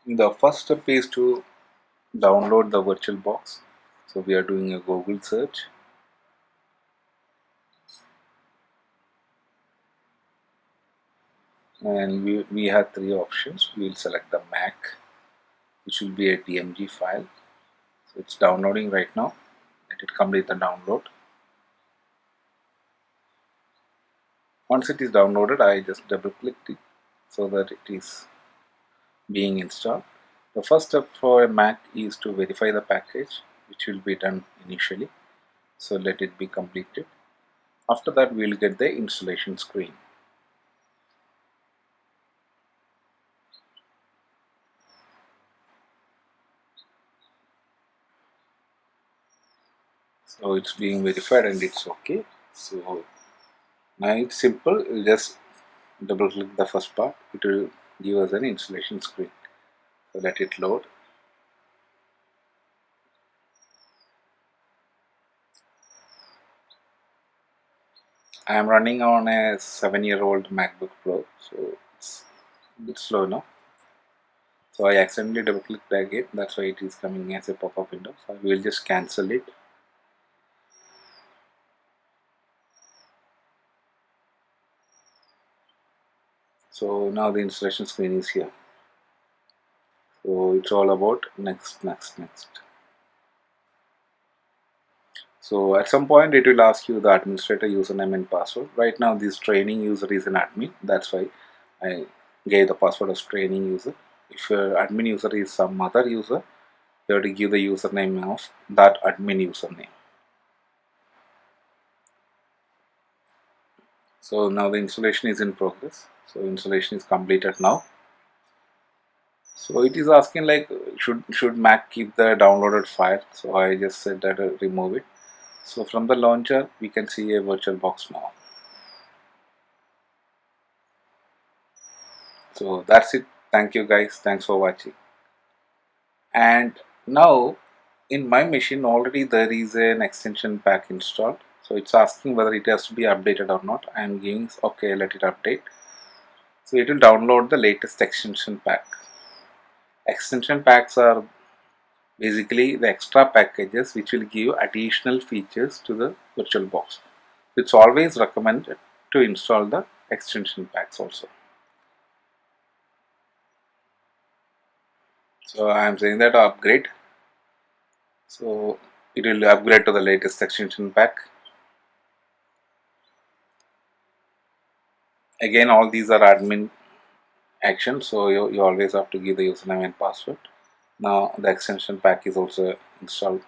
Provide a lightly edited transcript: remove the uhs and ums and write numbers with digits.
The first step is to download the VirtualBox. So we are doing a Google search. And we have three options. We will select the Mac, which will be a DMG file. So it's downloading right now. Let it complete the download. Once it is downloaded, I just double clicked it so that it is being installed. The first step for a Mac is to verify the package, which will be done initially. So let it be completed. After that, we will get the installation screen. So it's being verified and it's okay. So now it's simple. You just double click the first part. It will give us an installation screen. So let it load. I am running on a 7-year-old MacBook Pro, so it's a bit slow now. So I accidentally double clicked again. That's why it is coming as a pop-up window. So I will just cancel it. So now the installation screen is here. So it's all about next, next, next. So at some point it will ask you the administrator username and password. Right now this training user is an admin. That's why I gave the password as training user. If your admin user is some other user, you have to give the username of that admin username. So now the installation is in progress. So installation is completed now. So it is asking like should Mac keep the downloaded file. So I just said that remove it. So from the launcher we can see a VirtualBox now. So that's it. Thank you guys. Thanks for watching. And now in my machine already there is an extension pack installed. So it's asking whether it has to be updated or not. I am giving okay, let it update. So it will download the latest extension pack. Extension packs are basically the extra packages which will give additional features to the VirtualBox. It's always recommended to install the extension packs also. So I am saying that upgrade. So it will upgrade to the latest extension pack. Again, all these are admin actions, so you always have to give the username and password. Now the extension pack is also installed.